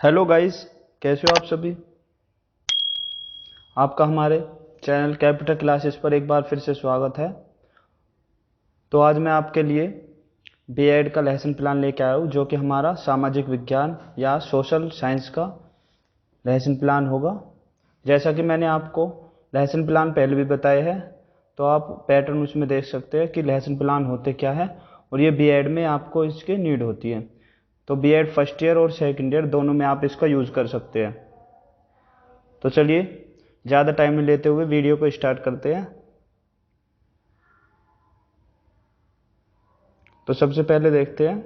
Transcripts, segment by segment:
Hello guys, कैसे हो आप सभी। आपका हमारे चैनल कैपिटल क्लासेस पर एक बार फिर से स्वागत है। तो आज मैं आपके लिए बीएड का लेसन प्लान लेके आया हूँ, जो कि हमारा सामाजिक विज्ञान या सोशल साइंस का लेसन प्लान होगा। जैसा कि मैंने आपको लेसन प्लान पहले भी बताए हैं, तो आप पैटर्न उसमें देख सकते हैं कि लेसन प्लान होते क्या है और ये बीएड में आपको इसकी नीड होती है। तो बीएड फर्स्ट ईयर और सेकंड ईयर दोनों में आप इसका यूज़ कर सकते हैं। तो चलिए ज़्यादा टाइम नहीं लेते हुए वीडियो को स्टार्ट करते हैं। तो सबसे पहले देखते हैं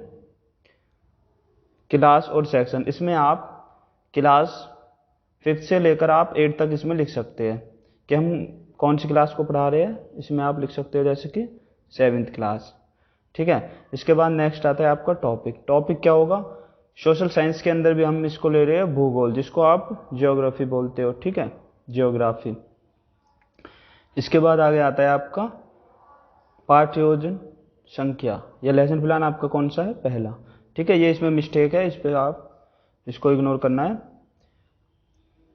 क्लास और सेक्शन। इसमें आप क्लास 5th से लेकर आप 8th तक इसमें लिख सकते हैं कि हम कौन सी क्लास को पढ़ा रहे हैं। इसमें आप लिख सकते हो जैसे कि 7th क्लास। ठीक है। इसके बाद नेक्स्ट आता है आपका टॉपिक। टॉपिक क्या होगा? सोशल साइंस के अंदर भी हम इसको ले रहे हैं भूगोल, जिसको आप जियोग्राफी बोलते हो। ठीक है, जियोग्राफी। इसके बाद आगे आता है आपका पाठ्योजन संख्या। यह लेसन प्लान आपका कौन सा है? पहला। ठीक है, ये इसमें मिस्टेक है, इस पर आप इसको इग्नोर करना है।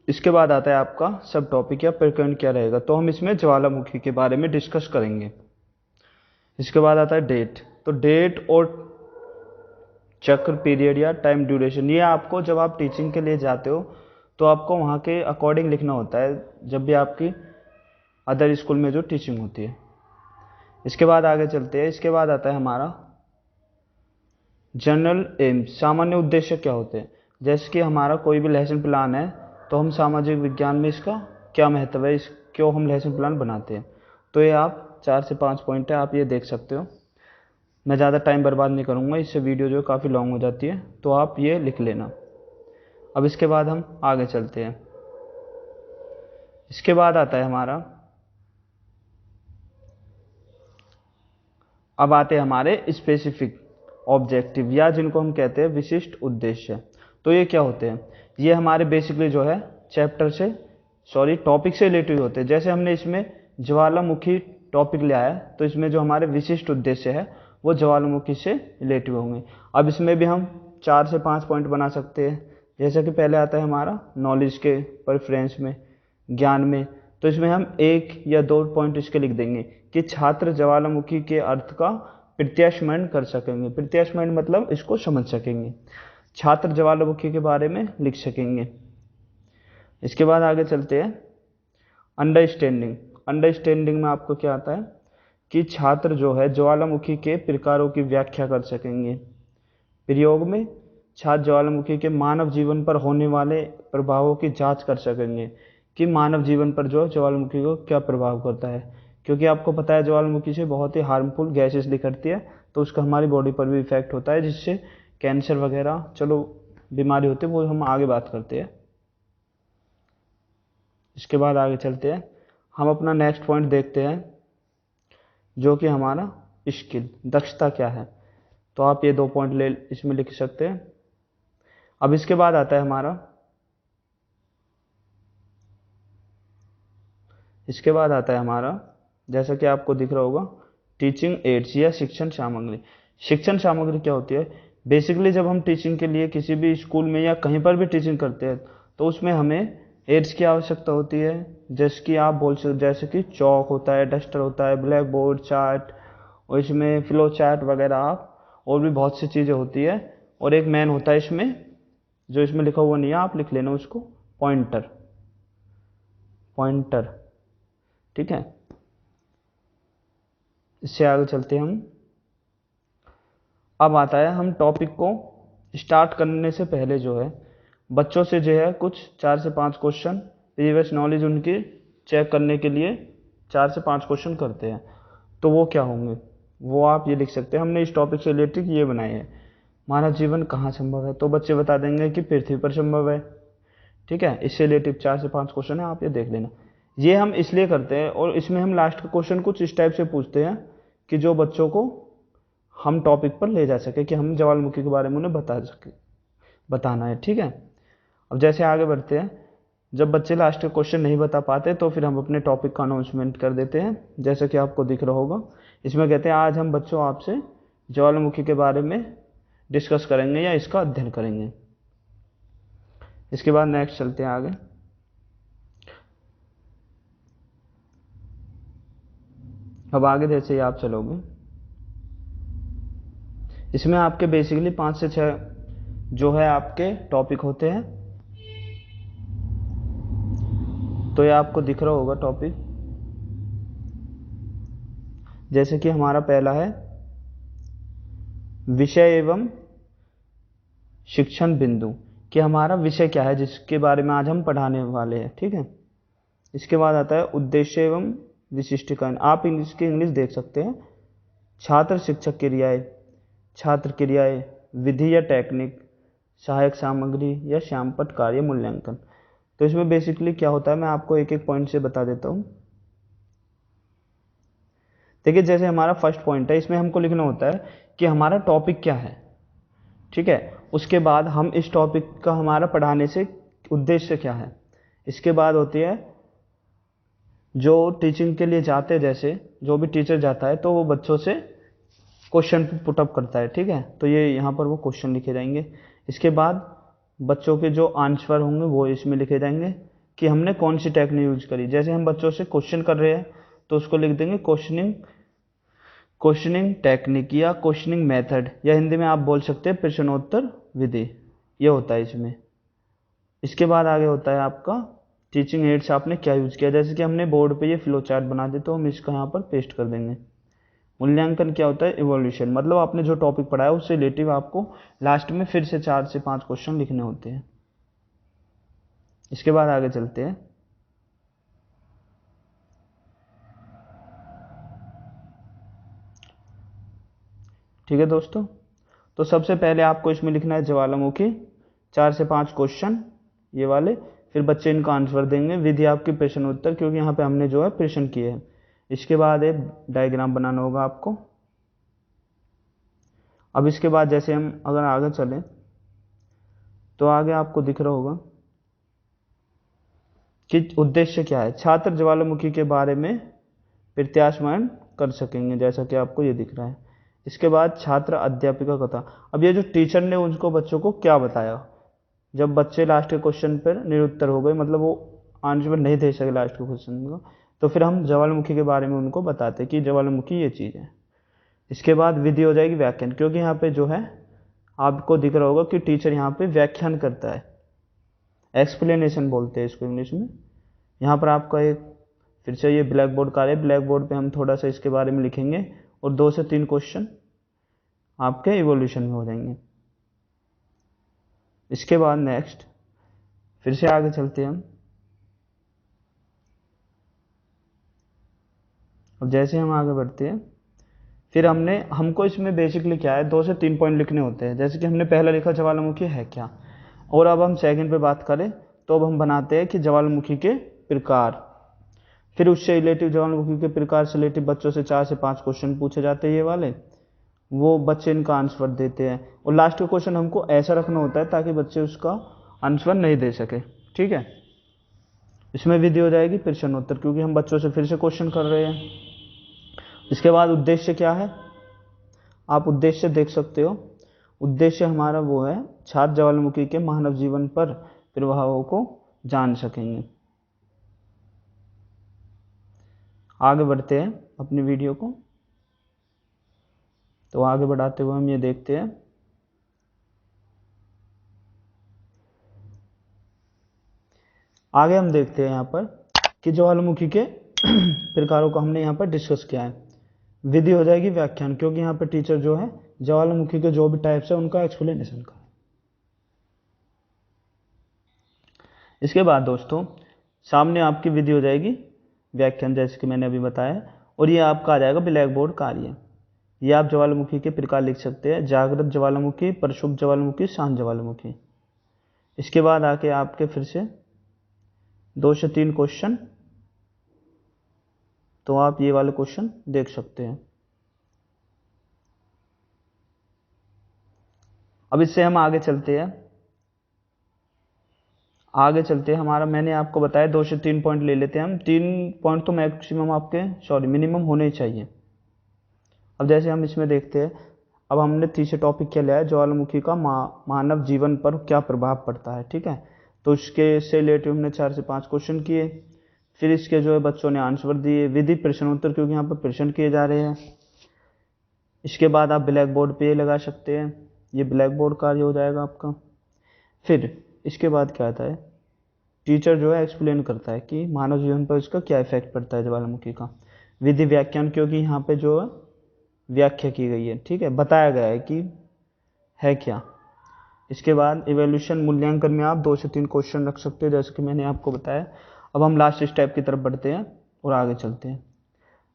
इसके बाद आता है आपका सब टॉपिक या प्रकरण क्या रहेगा। तो हम इसमें ज्वालामुखी के बारे में डिस्कस करेंगे। इसके बाद आता है डेट। तो डेट और चक्र, पीरियड या टाइम ड्यूरेशन, ये आपको जब आप टीचिंग के लिए जाते हो तो आपको वहाँ के अकॉर्डिंग लिखना होता है, जब भी आपकी अदर स्कूल में जो टीचिंग होती है। इसके बाद आगे चलते हैं। इसके बाद आता है हमारा जनरल एम्स, सामान्य उद्देश्य क्या होते हैं। जैसे कि हमारा कोई भी लेसन प्लान है तो हम सामाजिक विज्ञान में इसका क्या महत्व है, इस क्यों हम लेसन प्लान बनाते हैं। तो ये आप 4 से 5 पॉइंट है, आप ये देख सकते हो। मैं ज़्यादा टाइम बर्बाद नहीं करूँगा, इससे वीडियो जो काफ़ी लॉन्ग हो जाती है, तो आप ये लिख लेना। अब इसके बाद हम आगे चलते हैं। इसके बाद आता है हमारा, अब आते हैं हमारे स्पेसिफिक ऑब्जेक्टिव या जिनको हम कहते हैं विशिष्ट उद्देश्य। तो ये क्या होते हैं? ये हमारे बेसिकली जो है चैप्टर से टॉपिक से रिलेटेड होते हैं। जैसे हमने इसमें ज्वालामुखी टॉपिक लिया है, तो इसमें जो हमारे विशिष्ट उद्देश्य है वो ज्वालामुखी से रिलेटिव होंगे। अब इसमें भी हम 4 से 5 पॉइंट बना सकते हैं। जैसे कि पहले आता है हमारा नॉलेज के प्रेफरेंस में, ज्ञान में। तो इसमें हम 1 या 2 पॉइंट इसके लिख देंगे कि छात्र ज्वालामुखी के अर्थ का प्रत्यास्मरण कर सकेंगे। प्रत्यास्मरण मतलब इसको समझ सकेंगे, छात्र ज्वालामुखी के बारे में लिख सकेंगे। इसके बाद आगे चलते हैं अंडरस्टैंडिंग। अंडरस्टैंडिंग में आपको क्या आता है कि छात्र जो है ज्वालामुखी के प्रकारों की व्याख्या कर सकेंगे। प्रयोग में छात्र ज्वालामुखी के मानव जीवन पर होने वाले प्रभावों की जांच कर सकेंगे कि मानव जीवन पर जो ज्वालामुखी को क्या प्रभाव करता है। क्योंकि आपको पता है ज्वालामुखी से बहुत ही हार्मफुल गैसेस निकलती है, तो उसका हमारी बॉडी पर भी इफेक्ट होता है, जिससे कैंसर वगैरह चलो बीमारी होती है, वो हम आगे बात करते हैं। इसके बाद आगे चलते हैं, हम अपना नेक्स्ट पॉइंट देखते हैं जो कि हमारा स्किल, दक्षता क्या है। तो आप ये 2 पॉइंट ले इसमें लिख सकते हैं। अब इसके बाद आता है हमारा, इसके बाद आता है हमारा जैसा कि आपको दिख रहा होगा टीचिंग एड्स या शिक्षण सामग्री। शिक्षण सामग्री क्या होती है? बेसिकली जब हम टीचिंग के लिए किसी भी स्कूल में या कहीं पर भी टीचिंग करते हैं तो उसमें हमें एड्स की आवश्यकता होती है। जैसे कि आप बोल सकते, जैसे कि चौक होता है, डस्टर होता है, ब्लैक बोर्ड, चार्ट, और इसमें फ्लो चार्ट वगैरह, आप और भी बहुत सी चीज़ें होती है। और एक मैन होता है इसमें, जो इसमें लिखा हुआ नहीं है, आप लिख लेना उसको, पॉइंटर। पॉइंटर, ठीक है। इससे आगे चलते हैं हम। अब आता है हम टॉपिक को स्टार्ट करने से पहले जो है बच्चों से जो है कुछ 4 से 5 क्वेश्चन प्रीवियस नॉलेज उनकी चेक करने के लिए 4 से 5 क्वेश्चन करते हैं। तो वो क्या होंगे, वो आप ये लिख सकते हैं। हमने इस टॉपिक से रिलेटेड ये बनाए हैं, मानव जीवन कहाँ संभव है, तो बच्चे बता देंगे कि पृथ्वी पर संभव है। ठीक है, इससे रिलेटिव 4 से 5 क्वेश्चन है, आप ये देख लेना। ये हम इसलिए करते हैं, और इसमें हम लास्ट का क्वेश्चन कुछ इस टाइप से पूछते हैं कि जो बच्चों को हम टॉपिक पर ले जा सके, कि हम ज्वालामुखी के बारे में उन्हें बताना है। ठीक है। अब जैसे आगे बढ़ते हैं, जब बच्चे लास्ट का क्वेश्चन नहीं बता पाते तो फिर हम अपने टॉपिक का अनाउंसमेंट कर देते हैं, जैसे कि आपको दिख रहा होगा। इसमें कहते हैं आज हम बच्चों आपसे ज्वालामुखी के बारे में डिस्कस करेंगे या इसका अध्ययन करेंगे। इसके बाद नेक्स्ट चलते हैं आगे। अब आगे जैसे ही आप चलोगे, इसमें आपके बेसिकली 5 से 6 जो है आपके टॉपिक होते हैं। तो ये आपको दिख रहा होगा टॉपिक, जैसे कि हमारा पहला है विषय एवं शिक्षण बिंदु, कि हमारा विषय क्या है जिसके बारे में आज हम पढ़ाने वाले हैं, ठीक है। इसके बाद आता है उद्देश्य एवं विशिष्टीकरण। आप इसकी इंग्लिश देख सकते हैं, छात्र शिक्षक क्रियाएं, छात्र क्रियाएं, विधि या टेक्निक, सहायक सामग्री या श्यामपट्ट कार्य मूल्यांकन। तो इसमें बेसिकली क्या होता है, मैं आपको एक एक पॉइंट से बता देता हूं। देखिए, जैसे हमारा फर्स्ट पॉइंट है, इसमें हमको लिखना होता है कि हमारा टॉपिक क्या है, ठीक है। उसके बाद हम इस टॉपिक का हमारा पढ़ाने से उद्देश्य क्या है। इसके बाद होती है जो टीचिंग के लिए जाते हैं, जैसे जो भी टीचर जाता है तो वो बच्चों से क्वेश्चन पुटअप करता है, ठीक है। तो ये यहाँ पर वो क्वेश्चन लिखे जाएंगे। इसके बाद बच्चों के जो आंसर होंगे वो इसमें लिखे जाएंगे कि हमने कौन सी टेक्निक यूज करी। जैसे हम बच्चों से क्वेश्चन कर रहे हैं तो उसको लिख देंगे क्वेश्चनिंग टेक्निक या क्वेश्चनिंग मेथड, या हिंदी में आप बोल सकते हैं प्रश्नोत्तर विधि, ये होता है इसमें। इसके बाद आगे होता है आपका टीचिंग एड्स, आपने क्या यूज किया। जैसे कि हमने बोर्ड पे ये फ्लो चार्ट बना दिया तो हम इसका यहाँ पर पेस्ट कर देंगे। मूल्यांकन क्या होता है, इवोल्यूशन, मतलब आपने जो टॉपिक पढ़ाया उससे रिलेटिव आपको लास्ट में फिर से 4 से 5 क्वेश्चन लिखने होते हैं। इसके बाद आगे चलते हैं। ठीक है दोस्तों, तो सबसे पहले आपको इसमें लिखना है ज्वालामुखी, 4 से 5 क्वेश्चन ये वाले, फिर बच्चे इनका आंसर देंगे। विधि आपकी प्रश्न उत्तर, क्योंकि यहाँ पे हमने जो है प्रश्न किए हैं। इसके बाद एक डायग्राम बनाना होगा आपको। अब इसके बाद जैसे हम अगर आगे चलें तो आगे आपको दिख रहा होगा कि उद्देश्य क्या है। छात्र ज्वालामुखी के बारे में प्रत्याशमान कर सकेंगे, जैसा कि आपको ये दिख रहा है। इसके बाद छात्र अध्यापिका कथा। अब ये जो टीचर ने उनको बच्चों को क्या बताया, जब बच्चे लास्ट के क्वेश्चन पर निरुत्तर हो गए, मतलब वो आंसर नहीं दे सके लास्ट के क्वेश्चन को, तो फिर हम ज्वालामुखी के बारे में उनको बताते कि ज्वालामुखी ये चीज़ है। इसके बाद विधि हो जाएगी व्याख्यान, क्योंकि यहाँ पे जो है आपको दिख रहा होगा कि टीचर यहाँ पे व्याख्यान करता है, एक्सप्लेनेशन बोलते हैं इसको इंग्लिश में। यहाँ पर आपका एक फिर से ये ब्लैक बोर्ड कार्य, ब्लैक बोर्ड पे हम थोड़ा सा इसके बारे में लिखेंगे और 2 से 3 क्वेश्चन आपके इवोल्यूशन में हो जाएंगे। इसके बाद नेक्स्ट फिर से आगे चलते हैं हम। अब जैसे हम आगे बढ़ते हैं, फिर हमको इसमें बेसिकली क्या है, 2 से 3 पॉइंट लिखने होते हैं। जैसे कि हमने पहला लिखा ज्वालामुखी है क्या, और अब हम सेकंड पे बात करें तो अब हम बनाते हैं कि ज्वालामुखी के प्रकार, फिर उससे रिलेटिव ज्वालामुखी के प्रकार से रिलेटिव बच्चों से 4 से 5 क्वेश्चन पूछे जाते हैं, ये वाले वो बच्चे इनका आंसर देते हैं। और लास्ट का क्वेश्चन हमको ऐसा रखना होता है ताकि बच्चे उसका आंसर नहीं दे सके, ठीक है। इसमें विधि हो जाएगी प्रश्नोत्तर, क्योंकि हम बच्चों से फिर से क्वेश्चन कर रहे हैं। इसके बाद उद्देश्य क्या है, आप उद्देश्य देख सकते हो। उद्देश्य हमारा वो है छात्र ज्वालामुखी के मानव जीवन पर प्रभावों को जान सकेंगे। आगे बढ़ते हैं अपनी वीडियो को, तो आगे बढ़ाते हुए हम ये देखते हैं। आगे हम देखते हैं यहाँ पर कि ज्वालामुखी के प्रकारों को हमने यहाँ पर डिस्कस किया है। विधि हो जाएगी व्याख्यान, क्योंकि यहाँ पर टीचर जो है ज्वालामुखी के जो भी टाइप्स है उनका एक्सप्लेनेशन का। इसके बाद दोस्तों सामने आपकी विधि हो जाएगी व्याख्यान, जैसे कि मैंने अभी बताया, और ये आपका आ जाएगा ब्लैक बोर्ड कार्य। ये आप ज्वालामुखी के प्रकार लिख सकते हैं, जागृत ज्वालामुखी, प्रक्षुब्ध ज्वालामुखी, शांत ज्वालामुखी। इसके बाद आके आपके फिर से 2 से 3 क्वेश्चन, तो आप ये वाले क्वेश्चन देख सकते हैं। अब इससे हम आगे चलते हैं। हमारा मैंने आपको बताया 2 से 3 पॉइंट ले लेते हैं हम। 3 पॉइंट तो मैक्सिमम आपके मिनिमम होने ही चाहिए। अब जैसे हम इसमें देखते हैं, अब हमने तीसरे टॉपिक क्या लिया है, ज्वालामुखी का मानव जीवन पर क्या प्रभाव पड़ता है, ठीक है। तो उसके से रिलेटिव हमने 4 से 5 क्वेश्चन किए। फिर इसके जो है बच्चों ने आंसर दिए विधि प्रश्नोत्तर, क्योंकि यहाँ पर प्रश्न किए जा रहे हैं। इसके बाद आप ब्लैक बोर्ड पे लगा सकते हैं, ये ब्लैक बोर्ड कार्य हो जाएगा आपका। फिर इसके बाद क्या आता है, टीचर जो है एक्सप्लेन करता है कि मानव जीवन पर इसका क्या इफेक्ट पड़ता है ज्वालामुखी का। विधि व्याख्यान, क्योंकि यहाँ पे जो है व्याख्या की गई है, ठीक है, बताया गया है कि है क्या। इसके बाद इवैल्यूएशन, मूल्यांकन में आप 2 से 3 क्वेश्चन रख सकते हैं, जैसे कि मैंने आपको बताया। अब हम लास्ट स्टेप की तरफ बढ़ते हैं और आगे चलते हैं।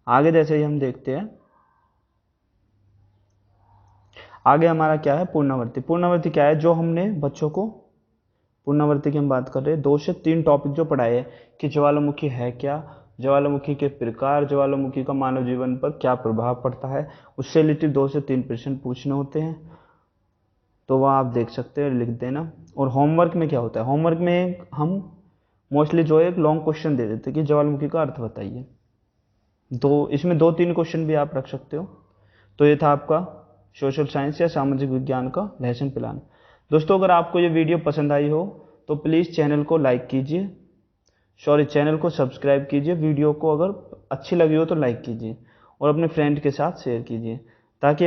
आगे जैसे ही हम देखते हैं, आगे हमारा क्या है, पूर्णावर्ती। पूर्णावर्ती क्या है, जो हमने बच्चों को, पूर्णावर्ती की हम बात कर रहे हैं, 2 से 3 टॉपिक जो पढ़ाए हैं कि ज्वालामुखी है क्या, ज्वालामुखी के प्रकार, ज्वालामुखी का मानव जीवन पर क्या प्रभाव पड़ता है, उससे रिलेटेड 2 से 3 प्रश्न पूछने होते हैं। तो वह आप देख सकते हैं, लिख देना। और होमवर्क में क्या होता है, होमवर्क में हम मोस्टली जो है एक लॉन्ग क्वेश्चन दे देते हैं कि ज्वालामुखी का अर्थ बताइए। तो इसमें 2-3 क्वेश्चन भी आप रख सकते हो। तो ये था आपका सोशल साइंस या सामाजिक विज्ञान का लेसन प्लान। दोस्तों, अगर आपको ये वीडियो पसंद आई हो तो प्लीज़ चैनल को लाइक कीजिए, चैनल को सब्सक्राइब कीजिए। वीडियो को अगर अच्छी लगी हो तो लाइक कीजिए और अपने फ्रेंड के साथ शेयर कीजिए, ताकि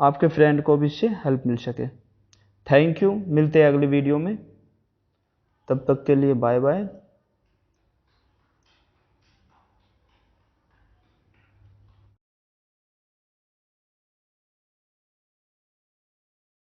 आपके फ्रेंड को भी इससे हेल्प मिल सके। थैंक यू, मिलते हैं अगली वीडियो में, तब तक के लिए बाय बाय।